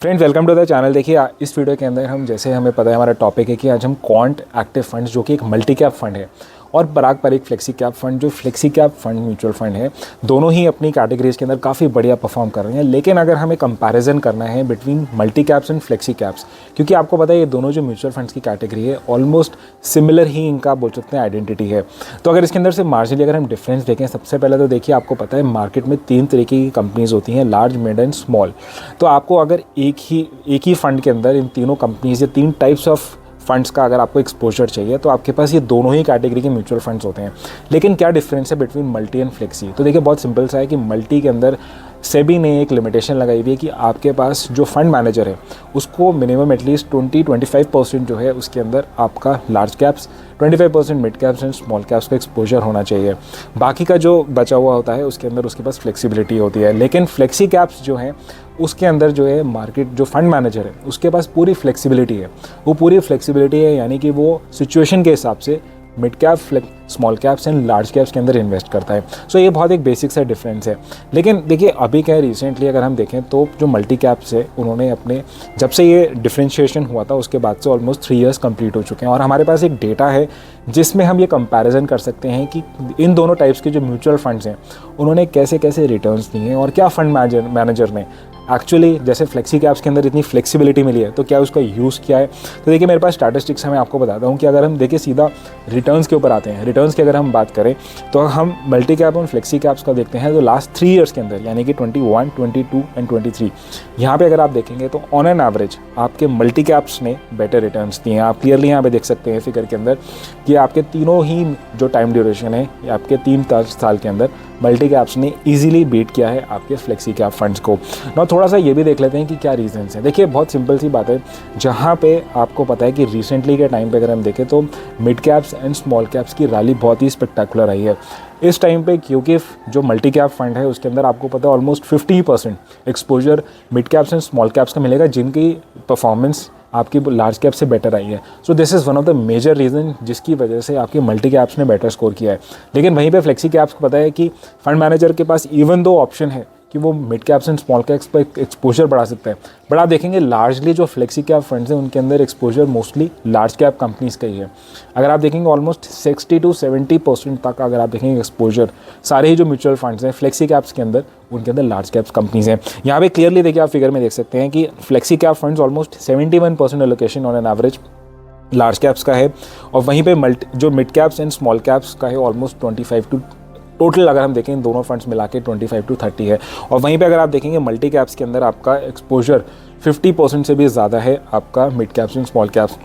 Friends welcome to the channel. देखिए इस video के अंदर हम जैसे हमें पता है हमारा टॉपिक है कि आज हम क्वांट एक्टिव फंड्स जो कि एक मल्टी कैप फंड है और पारंपरिक फ्लेक्सी कैप फंड जो flexi cap fund mutual fund है, दोनों ही अपनी कैटेगरीज के अंदर काफ़ी बढ़िया परफॉर्म कर रहे हैं। लेकिन अगर हमें कंपैरिजन करना है between multi caps and flexi caps, क्योंकि आपको पता है ये दोनों जो म्यूचुअल फंड्स की कैटेगरी है ऑलमोस्ट सिमिलर ही इनका बोल सकते हैं आइडेंटिटी है। तो अगर इसके अंदर से मार्जिनली अगर हम डिफरेंस देखें, सबसे पहले तो देखिए आपको पता है मार्केट में तीन तरीके की कंपनीज होती हैं, लार्ज, मिड एंड स्मॉल। तो आपको अगर एक ही फंड के अंदर इन तीनों कंपनीज या तीन टाइप्स ऑफ फंड्स का अगर आपको एक्सपोजर चाहिए तो आपके पास ये दोनों ही कैटेगरी के म्यूचुअल फंड्स होते हैं। लेकिन क्या डिफरेंस है बिटवीन मल्टी एंड फ्लेक्सी? तो देखिए बहुत सिंपल सा है कि मल्टी के अंदर सेबी ने एक लिमिटेशन लगाई हुई है कि आपके पास जो फंड मैनेजर है उसको मिनिमम एटलीस्ट 20-25% जो है उसके अंदर आपका large caps, 25% mid caps and small caps का एक्सपोजर होना चाहिए। बाकी का जो बचा हुआ होता है उसके अंदर उसके पास फ्लेक्सिबिलिटी होती है। लेकिन फ्लेक्सी कैप्स जो हैं उसके अंदर जो है मार्केट जो फंड मैनेजर है उसके पास पूरी फ्लेक्सिबिलिटी है। वो पूरी फ्लेक्सिबिलिटी है यानी कि वो सिचुएशन के हिसाब से mid cap, small caps and large caps के अंदर इन्वेस्ट करता है। सो ये बहुत एक बेसिक सा डिफरेंस है। लेकिन देखिए अभी क्या है, रिसेंटली अगर हम देखें तो जो मल्टी कैप्स है उन्होंने अपने जब से ये डिफरेंशिएशन हुआ था उसके बाद से ऑलमोस्ट 3 इयर्स कंप्लीट हो चुके हैं और हमारे पास एक डेटा है जिसमें हम ये कंपैरिजन कर सकते हैं कि इन दोनों टाइप्स के जो म्यूचुअल फंड्स हैं उन्होंने कैसे कैसे रिटर्न्स दिए हैं और क्या फंड मैनेजर ने एक्चुअली, जैसे फ्लेक्सी कैप्स के अंदर इतनी फ्लेक्सिबिलिटी मिली है तो क्या उसका यूज़ किया है। तो देखिए मेरे पास स्टैटिस्टिक्स है, मैं आपको बताता हूँ कि अगर हम देखिए सीधा रिटर्न्स के ऊपर आते हैं, रिटर्न्स की अगर हम बात करें तो हम मल्टी कैप और फ्लेक्सी कैप्स का देखते हैं तो लास्ट 3 इयर्स के अंदर यानी कि 21, 22 एंड 23 यहाँ पे अगर आप देखेंगे तो ऑन एन एवरेज आपके मल्टी कैप्स ने बेटर रिटर्न्स दिए हैं। आप क्लियरली यहाँ पे देख सकते हैं फिगर के अंदर कि आपके तीनों ही जो टाइम ड्यूरेशन है आपके 3 साल के अंदर मल्टी कैप्स ने इजीली बीट किया है आपके फ्लेक्सी कैप फंड्स को। ना थोड़ा सा ये भी देख लेते हैं कि क्या रीजंस हैं। देखिए बहुत सिंपल सी बात है, जहाँ पे आपको पता है कि रिसेंटली के टाइम पे अगर हम देखें तो mid caps and small caps की रैली बहुत ही स्पेक्टेकुलर रही है इस टाइम पे, क्योंकि जो मल्टी कैप फंड है उसके अंदर आपको पता है almost 50% exposure mid caps and small caps का मिलेगा जिनकी परफॉर्मेंस आपकी लार्ज कैप से बेटर आई है। So this is one of the major reason जिसकी वजह से आपकी मल्टी कैप्स ने बेटर स्कोर किया है। लेकिन वहीं पे फ्लेक्सी कैप्स को पता है कि फंड मैनेजर के पास इवन दो ऑप्शन है कि वो mid caps and small caps पर एक्सपोजर बढ़ा सकता है, बट आप देखेंगे लार्जली जो फ्लेक्सी कैप फंड्स हैं उनके अंदर exposure mostly large cap companies का ही है। अगर आप देखेंगे ऑलमोस्ट 60-70% तक अगर आप देखेंगे एक्सपोजर सारे ही जो म्यूचुअल फंड्स हैं फ्लेक्सी कैप्स के अंदर उनके अंदर लार्ज कैप्स कंपनीज हैं। यहाँ पे क्लियरली देखिए आप फिगर में देख सकते हैं कि flexi cap funds almost 71% allocation on an average large caps का है और वहीं पे जो mid caps and small caps का है ऑलमोस्ट 25 टू टोटल अगर हम देखें दोनों फंड्स मिला के 25 to 30 है। और वहीं पे अगर आप देखेंगे मल्टी कैप्स के अंदर आपका एक्सपोजर 50% से भी ज़्यादा है आपका mid caps and small caps.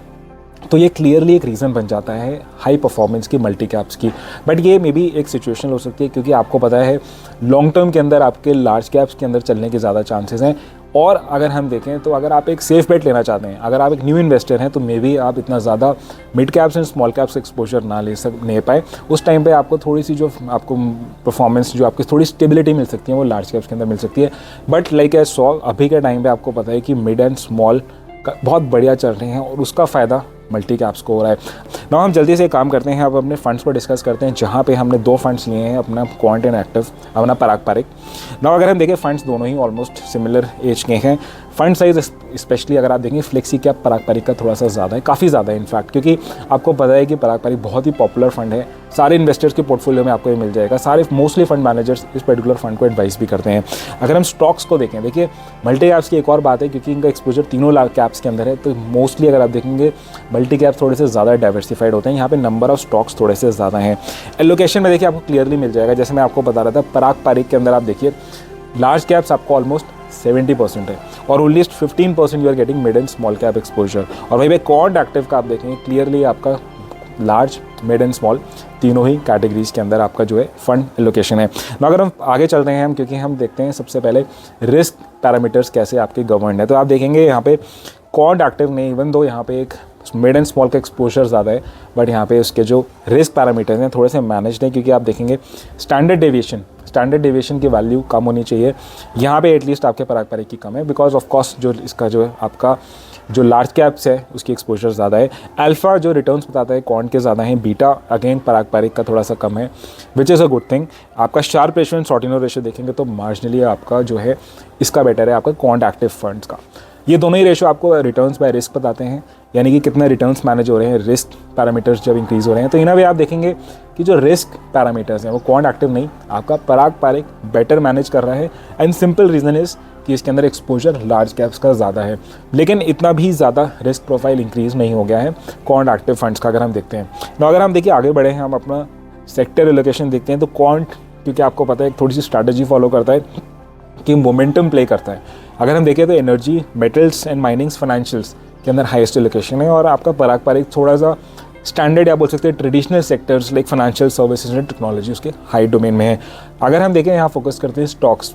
तो ये क्लियरली एक रीज़न बन जाता है हाई परफॉर्मेंस की मल्टी कैप्स की। बट ये मे बी एक सिचुएशन हो सकती है क्योंकि आपको पता है लॉन्ग टर्म के अंदर आपके लार्ज कैप्स के अंदर चलने के ज़्यादा चांसेस हैं। और अगर हम देखें तो अगर आप एक सेफ बेट लेना चाहते हैं, अगर आप एक न्यू इन्वेस्टर हैं तो मे बी आप इतना ज़्यादा mid caps and small caps exposure ना ले पाए, उस टाइम पे आपको थोड़ी सी जो आपको परफॉर्मेंस जो आपकी थोड़ी स्टेबिलिटी मिल सकती है वो लार्ज कैप्स के अंदर मिल सकती है। बट लाइक आई सॉ अभी के टाइम पे आपको पता है कि मिड एंड स्मॉल बहुत बढ़िया चल रहे हैं और उसका फ़ायदा मल्टी कैप्स को हो रहा है। ना हम जल्दी से काम करते हैं, अब अपने फंड्स को डिस्कस करते हैं जहाँ पे हमने 2 फंड्स लिए हैं, अपना क्वांट एंड एक्टिव, अपना पारंपरिक। ना अगर हम देखें फंड्स दोनों ही ऑलमोस्ट सिमिलर एज के हैं। फंड साइज स्पेशली अगर आप देखेंगे फ्लेक्सी कैप पारंपरिक का थोड़ा सा ज़्यादा है, काफ़ी ज़्यादा है इनफैक्ट, क्योंकि आपको पता है कि पारंपरिक बहुत ही पॉपुलर फंड है, सारे इन्वेस्टर्स के पोर्टफोलियो में आपको ये मिल जाएगा। सारे मोस्टली फंड मैनेजर्स इस पर्टिकुलर फंड को एडवाइस भी करते हैं। अगर हम स्टॉक्स को देखें, देखिए मल्टी कैप्स की एक और बात है क्योंकि इनका एक्सपोजर तीनों कैप्स के अंदर है, तो मोस्टली अगर आप देखेंगे मल्टी कैप्स थोड़े से ज़्यादा डाइवर्सिफाइड होते हैं। यहाँ पे नंबर ऑफ स्टॉक्स थोड़े से ज़्यादा हैं। एलोकेशन में देखिए आपको क्लियरली मिल जाएगा, जैसे मैं आपको बता रहा था पारंपरिक के अंदर आप देखिए लार्ज कैप्स आपको ऑलमोस्ट 70% है और only 15% you are getting mid and small cap exposure. और वहीं पे क्वांट एक्टिव का आप देखेंगे क्लियरली आपका लार्ज, मिड एंड स्मॉल तीनों ही कैटेगरीज के अंदर आपका जो है फंड एलोकेशन है। ना अगर हम आगे चलते हैं क्योंकि हम देखते हैं सबसे पहले रिस्क पैरामीटर्स कैसे आपके गवर्नड है। तो आप देखेंगे यहाँ पे क्वांट एक्टिव ने इवन दो यहाँ पे एक मिड एंड स्मॉल का एक्सपोजर ज़्यादा है, बट यहाँ पे उसके जो रिस्क पैरामीटर्स हैं थोड़े से मैनेज्ड हैं क्योंकि आप देखेंगे स्टैंडर्ड डेविएशन की वैल्यू कम होनी चाहिए। यहाँ पे एटलीस्ट आपके पारंपरिक की कम है बिकॉज ऑफ कॉस्ट जो इसका जो है आपका जो लार्ज कैप्स है उसकी एक्सपोजर ज़्यादा है। अल्फ़ा जो रिटर्न्स बताता है क्वांट के ज़्यादा हैं, बीटा अगेन पारंपरिक का थोड़ा सा कम है, which is a good thing. आपका शार्प रेशियो एंड शॉर्टिनो रेशियो देखेंगे तो मार्जिनली आपका जो है इसका बेटर है आपका क्वांट एक्टिव फंड्स का। ये दोनों ही रेशो आपको रिटर्न्स बाय रिस्क बताते हैं, यानी कि कितने रिटर्न्स मैनेज हो रहे हैं रिस्क पैरामीटर्स जब इंक्रीज़ हो रहे हैं। तो इन वे आप देखेंगे कि जो रिस्क पैरामीटर्स हैं वो क्वांट एक्टिव नहीं, आपका पराग पारिक बेटर मैनेज कर रहा है। एंड सिंपल रीज़न इज़ कि इसके अंदर एक्सपोजर लार्ज कैप्स का ज़्यादा है, लेकिन इतना भी ज़्यादा रिस्क प्रोफाइल इंक्रीज़ नहीं हो गया है क्वांट एक्टिव फंड्स का। अगर हम देखते हैं तो अगर हम देखिए आगे बढ़े हैं, हम अपना सेक्टर एलोकेशन देखते हैं, तो क्वांट क्योंकि आपको पता है एक थोड़ी सी स्ट्रैटेजी फॉलो करता है कि मोमेंटम प्ले करता है। अगर हम देखें तो energy, metals and minings, financials के अंदर हाईएस्ट एलोकेशन है, और आपका पराग पारिक थोड़ा सा स्टैंडर्ड या बोल सकते हैं traditional sectors like financial services and technology उसके हाई डोमेन में है। अगर हम देखें यहाँ फोकस करते हैं स्टॉक्स,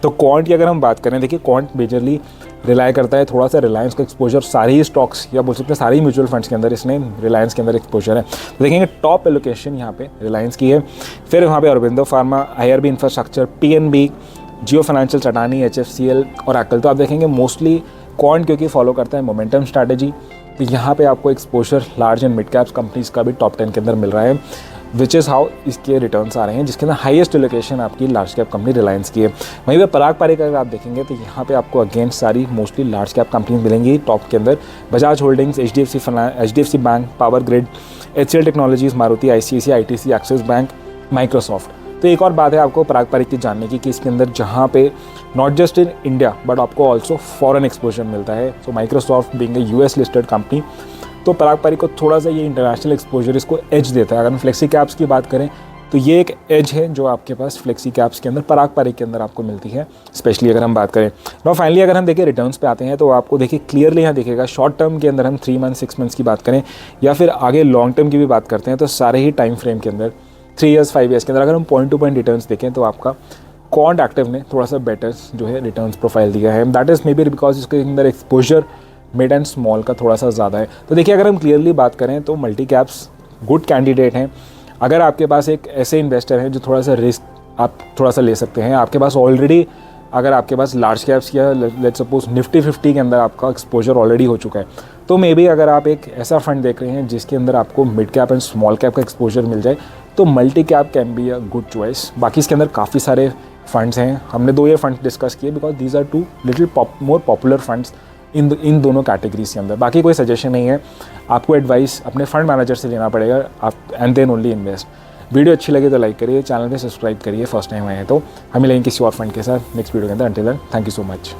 तो क्वांट की अगर हम बात करें, देखिए क्वांट मेजरली रिलाई करता है थोड़ा सा रिलायंस का एक्सपोजर सारे ही स्टॉक्स या बोल सकते हैं सारे ही म्यूचुअल फंड्स के अंदर इसने रिलायंस के अंदर एक्सपोजर है। तो देखेंगे टॉप एलोकेशन यहाँ पे रिलायंस की है, फिर वहाँ पे Aurobindo pharma, IRB infrastructure, PNB, जियो फाइनेंशियल, अडानी, HFCL और एक्ल। तो आप देखेंगे मोस्टली क्वांट क्योंकि फॉलो करता है मोमेंटम स्ट्रैटेजी, तो यहाँ पे आपको exposure large and mid caps companies का भी टॉप 10 के अंदर मिल रहा है, विच इज़ हाउ इसके रिटर्न्स आ रहे हैं, जिसके अंदर हाईएस्ट एलोकेशन आपकी लार्ज कैप कंपनी रिलायंस की है। वहीं पे पराग पारिक अगर आप देखेंगे तो यहाँ पे आपको अगेन सारी मोस्टली लार्ज कैप कंपनीज मिलेंगी टॉप के अंदर, Bajaj holdings, HDFC bank, power grid, HCL technologies, Maruti, ICICI, ITC, axis bank, Microsoft. तो एक और बात है आपको पराग पारिक की जानने की कि इसके अंदर जहाँ पे not just in India but आपको ऑल्सो फॉरेन एक्सपोजर मिलता है। सो Microsoft being a US listed company, तो पराग पारिक को थोड़ा सा ये इंटरनेशनल एक्सपोजर इसको एज देता है। अगर हम फ्लेक्सी कैप्स की बात करें तो ये एक एज है जो आपके पास फ्लेक्सी कैप्स के अंदर पराग पारिक के अंदर आपको मिलती है, स्पेशली अगर हम बात करें। और फाइनली अगर हम देखें रिटर्न्स पे आते हैं तो आपको देखिए क्लियरली यहाँ दिखेगा शॉर्ट टर्म के अंदर हम 3 मंथ 6 मंथ्स की बात करें या फिर आगे लॉन्ग टर्म की भी बात करते हैं, तो सारे ही टाइम फ्रेम के अंदर 3 ईयर्स 5 ईयर्स के अंदर अगर हम पॉइंट टू पॉइंट रिटर्न्स देखें तो आपका क्वांट एक्टिव ने थोड़ा सा बेटर जो है रिटर्न्स प्रोफाइल दिया है। That is may be because इसके अंदर एक्सपोजर मिड एंड स्मॉल का थोड़ा सा ज़्यादा है। तो देखिए अगर हम क्लियरली बात करें तो मल्टी कैप्स गुड कैंडिडेट हैं। अगर आपके पास एक ऐसे इन्वेस्टर हैं जो थोड़ा सा रिस्क आप थोड़ा सा ले सकते हैं, आपके पास ऑलरेडी अगर आपके पास लार्ज कैप्स या लेट्स सपोज निफ्टी 50 के अंदर आपका एक्सपोजर ऑलरेडी हो चुका है, तो मे बी अगर आप एक ऐसा फंड देख रहे हैं जिसके अंदर आपको mid cap and small cap का एक्सपोजर मिल जाए, तो multi cap can be a good choice. बाकी इसके अंदर काफ़ी सारे फंड्स हैं, हमने 2 ये फंड डिस्कस किए because these are 2 little more popular funds in दोनों कैटेगरीज के अंदर। बाकी कोई सजेशन नहीं है, आपको एडवाइस अपने फंड मैनेजर से लेना पड़ेगा आप and then only invest. Video अच्छी लगे तो लाइक करिए, चैनल पे सब्सक्राइब करिए, फर्स्ट टाइम आए हैं तो। हम मिलेंगे किसी और फंड के साथ नेक्स्ट वीडियो के अंदर। Until then thank you so much.